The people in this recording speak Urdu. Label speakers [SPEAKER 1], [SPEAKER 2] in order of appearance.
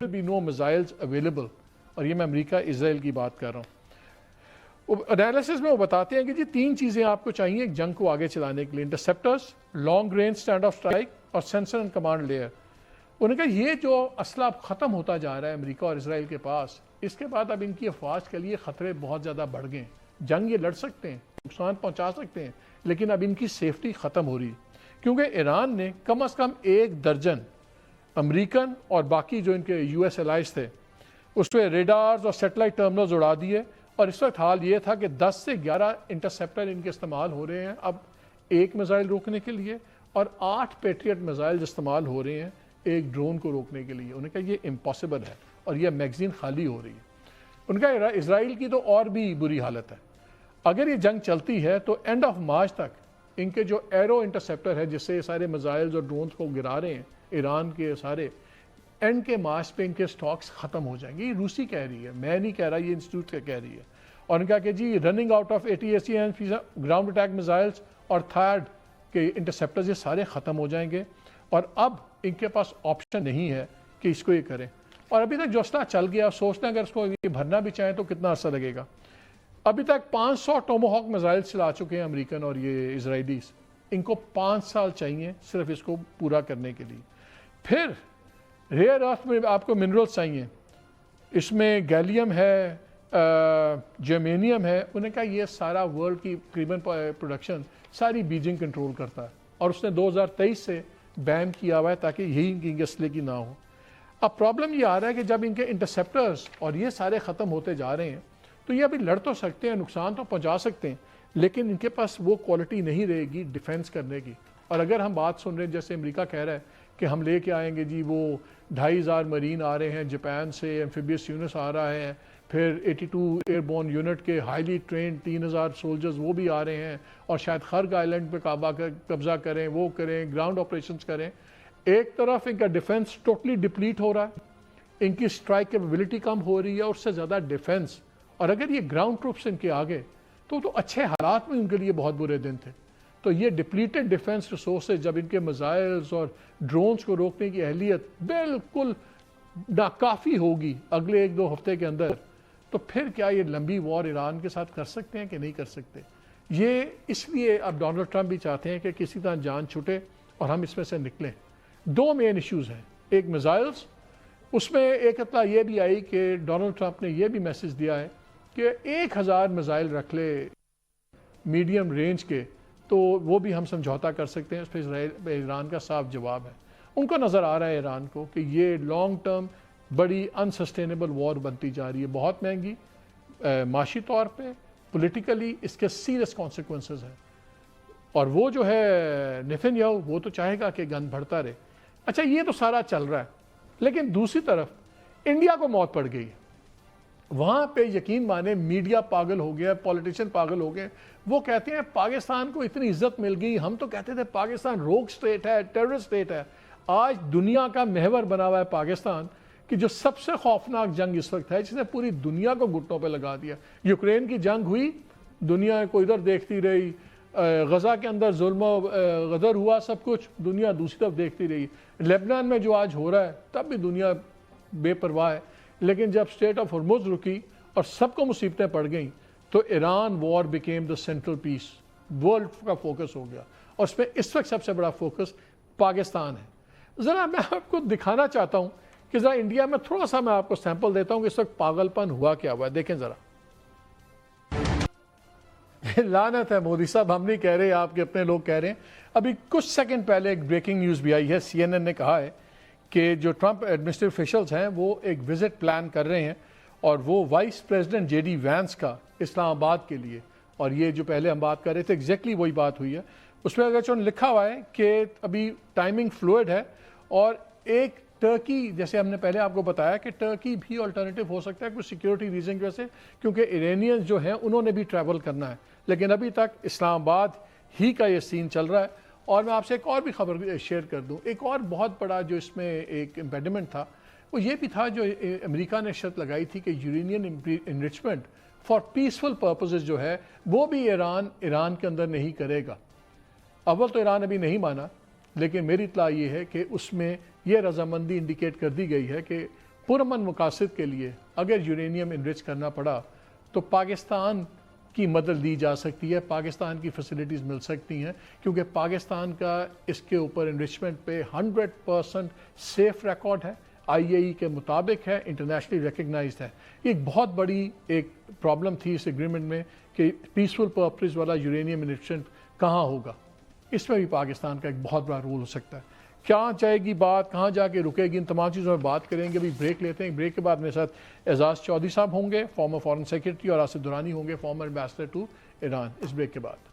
[SPEAKER 1] will be no missiles available. اور یہ میں امریکہ اسرائیل کی بات کر رہا ہوں. انالیسس میں وہ بتاتے ہیں کہ جی 3 چیزیں آپ کو چاہیے ایک جنگ کو آگے چلانے کے لیے: interceptors, long range stand off strike اور سینسر اینڈ کمانڈ لیئر. انہوں نے کہا یہ جو اسلحہ اب ختم ہوتا جا رہا ہے امریکہ اور اسرائیل کے پاس، اس کے بعد اب ان کی افواج کے لیے خطرے بہت زیادہ بڑھ گئے ہیں. جنگ یہ لڑ سکتے ہیں، نقصان پہنچا سکتے ہیں، لیکن اب ان کی سیفٹی ختم ہو رہی ہے، کیونکہ ایران نے کم از کم 1 درجن امریکن اور باقی جو ان کے یو ایس الائز تھے اس پہ ریڈارز اور سیٹلائٹ ٹرمنلز اڑا دیے. اور اس وقت حال یہ تھا کہ 10 سے 11 انٹرسیپٹر ان کے استعمال ہو رہے ہیں اب 1 میزائل روکنے کے لیے، اور 8 پیٹریٹ میزائل استعمال ہو رہے ہیں ایک ڈرون کو روکنے کے لیے. انہوں نے کہا یہ امپاسبل ہے اور یہ میگزین خالی ہو رہی ہے. ان کا اسرائیل کی تو اور بھی بری حالت ہے. اگر یہ جنگ چلتی ہے تو اینڈ آف مارچ تک ان کے جو ایرو انٹرسیپٹر ہے جس سے یہ سارے میزائلز اور ڈرونز کو گرا رہے ہیں ایران کے سارے، اینڈ کے مارچ پہ ان کے سٹاکس ختم ہو جائیں گے. یہ روسی کہہ رہی ہے، میں نہیں کہہ رہا، یہ انسٹیٹیوٹ کا کہہ رہی ہے. اور ان کا کہ جی running out of ATACMS ground attack missiles اور تھرڈ کے انٹرسیپٹرز یہ سارے ختم ہو جائیں گے، اور اب ان کے پاس آپشن نہیں ہے کہ اس کو یہ کریں. اور ابھی تک جو اسلحہ چل گیا، سوچتے ہیں اگر اس کو یہ بھرنا بھی چاہیں تو کتنا عرصہ لگے گا. ابھی تک 500 ٹوموہاک میزائل چلا چکے ہیں امریکن اور یہ اسرائیلیز. ان کو 5 سال چاہیے صرف اس کو پورا کرنے کے لیے. پھر ریئر ارتھ میں آپ کو منرلز چاہیے، اس میں گیلیم ہے، جرمینیم ہے. انہوں نے کہا یہ سارا ورلڈ کی تقریباً پروڈکشن ساری بیجنگ کنٹرول کرتا ہے، اور اس نے 2023 سے بین کیا ہوا ہے تاکہ یہی ان کی اسلحے کی نہ ہو. اب پرابلم یہ آ رہا ہے کہ جب ان کے انٹرسیپٹرز اور یہ سارے ختم ہوتے جا رہے ہیں تو یہ ابھی لڑ تو سکتے ہیں، نقصان تو پہنچا سکتے ہیں، لیکن ان کے پاس وہ کوالٹی نہیں رہے گی ڈیفینس کرنے کی. اور اگر ہم بات سن رہے ہیں جیسے امریکہ کہہ رہا ہے کہ ہم لے کے آئیں گے جی وہ 2500 مرین آ رہے ہیں جاپان سے، ایمفیبیس یونٹس آ رہے ہیں، پھر 82 ایئر بورن یونٹ کے ہائیلی ٹرینڈ 3000 سولجرز وہ بھی آ رہے ہیں، اور شاید خرگ آئلینڈ پہ قبضہ کریں، وہ کریں، گراؤنڈ آپریشنز کریں. ایک طرف ان کا ڈیفنس ٹوٹلی ڈپلیٹ ہو رہا ہے، ان کی اسٹرائک کیپیبلٹی کم ہو رہی ہے، اور اس سے زیادہ ڈیفنس. اور اگر یہ گراؤنڈ ٹروپس ان کے آگے تو اچھے حالات میں ان کے لیے بہت برے دن تھے. تو یہ ڈپلیٹڈ ڈیفنس ریسورسز جب ان کے میزائلز اور ڈرونز کو روکنے کی اہلیت بالکل ناکافی ہوگی اگلے 1-2 ہفتے کے اندر، تو پھر کیا یہ لمبی وار ایران کے ساتھ کر سکتے ہیں کہ نہیں کر سکتے. یہ اس لیے اب ڈونلڈ ٹرمپ بھی چاہتے ہیں کہ کسی طرح جان چھٹے اور ہم اس میں سے نکلیں. 2 مین ایشوز ہیں، ایک میزائلز، اس میں ایک اطلاع یہ بھی آئی کہ ڈونلڈ ٹرمپ نے یہ بھی میسج دیا ہے کہ 1000 میزائل رکھ لے میڈیم رینج کے تو وہ بھی ہم سمجھوتا کر سکتے ہیں. اس پہ ایران کا صاف جواب ہے. ان کو نظر آ رہا ہے ایران کو کہ یہ لانگ ٹرم بڑی انسسٹینیبل وار بنتی جا رہی ہے، بہت مہنگی معاشی طور پہ، پولیٹیکلی اس کے سیریس کانسیکوینسز ہیں. اور وہ جو ہے نیتنیاہو وہ تو چاہے گا کہ گند بڑھتا رہے. اچھا یہ تو سارا چل رہا ہے، لیکن دوسری طرف انڈیا کو موت پڑ گئی. وہاں پہ یقین مانے میڈیا پاگل ہو گیا، پولیٹیشین پاگل ہو گئے. وہ کہتے ہیں پاکستان کو اتنی عزت مل گئی، ہم تو کہتے تھے پاکستان روگ سٹیٹ ہے، ٹیررسٹ سٹیٹ ہے. آج دنیا کا محور بنا ہوا ہے پاکستان، کہ جو سب سے خوفناک جنگ اس وقت ہے جس نے پوری دنیا کو گھٹنوں پہ لگا دیا. یوکرین کی جنگ ہوئی، دنیا کو ادھر دیکھتی رہی. غزہ کے اندر ظلم و غدر ہوا، سب کچھ دنیا دوسری طرف دیکھتی رہی. لیبنان میں جو آج ہو رہا ہے تب بھی دنیا بے پرواہ ہے. لیکن جب اسٹیٹ آف ہرمز رکی اور سب کو مصیبتیں پڑ گئیں تو Iran war became the central piece, world کا فوکس ہو گیا. اور اس میں اس وقت سب سے بڑا فوکس پاکستان ہے. ذرا میں آپ کو دکھانا چاہتا ہوں کہ ذرا انڈیا میں تھوڑا سا میں آپ کو سیمپل دیتا ہوں کہ اس وقت پاگل پن ہوا کیا ہوا ہے. دیکھیں ذرا. لعنت ہے مودی صاحب، ہم نہیں کہہ رہے، آپ کے اپنے لوگ کہہ رہے ہیں. ابھی کچھ سیکنڈ پہلے ایک بریکنگ نیوز بھی آئی ہے، CNN نے کہا ہے کہ جو ٹرمپ ایڈمنسٹریٹو آفیشلز ہیں وہ ایک وزٹ پلان کر رہے ہیں، اور وہ وائس پریزیڈنٹ JD وینس کا اسلام آباد کے لیے. اور یہ جو پہلے ہم بات کر رہے تھے ایگزیکٹلی وہی بات ہوئی ہے. اس میں اگر چون لکھا ہوا ہے کہ ابھی ٹائمنگ فلوئڈ ہے، اور ایک ٹرکی، جیسے ہم نے پہلے آپ کو بتایا کہ ٹرکی بھی آلٹرنیٹیو ہو سکتا ہے کچھ سیکیورٹی ریزن کی وجہ سے، کیونکہ ایرانیئنز جو ہیں انہوں نے بھی ٹریول کرنا ہے. لیکن ابھی تک اسلام آباد ہی کا یہ سین چل رہا ہے. اور میں آپ سے ایک اور بھی خبر شیئر کر دوں. ایک اور بہت بڑا جو اس میں ایک امپیڈمنٹ تھا وہ یہ بھی تھا جو امریکہ نے شرط لگائی تھی کہ یورینین انرچمنٹ فار پیسفل پرپزز جو ہے وہ بھی ایران کے اندر نہیں کرے گا. اول تو ایران ابھی نہیں مانا، لیکن میری اطلاع یہ ہے کہ اس میں یہ رضامندی انڈیکیٹ کر دی گئی ہے کہ پرامن مقاصد کے لیے اگر یورینیم انرچ کرنا پڑا تو پاکستان کی مدد دی جا سکتی ہے، پاکستان کی فیسلٹیز مل سکتی ہیں، کیونکہ پاکستان کا اس کے اوپر انرچمنٹ پہ 100% سیف ریکارڈ ہے، IAEA کے مطابق ہے، انٹرنیشنلی ریکگنائزڈ ہے۔ یہ ایک بہت بڑی ایک پرابلم تھی اس ایگریمنٹ میں کہ پیسفل پرپز والا یورینیم انرچمنٹ کہاں ہوگا، اس میں بھی پاکستان کا ایک بہت بڑا رول ہو سکتا ہے۔ کیا جائے گی بات، کہاں جا کے رکے گی، ان تمام چیزوں میں بات کریں گے۔ ابھی بریک لیتے ہیں، بریک کے بعد میرے ساتھ اعزاز چودھری صاحب ہوں گے، فارمر فارن سیکرٹری، اور آصف درانی ہوں گے، فارمر ایمبیسڈر ٹو ایران، اس بریک کے بعد۔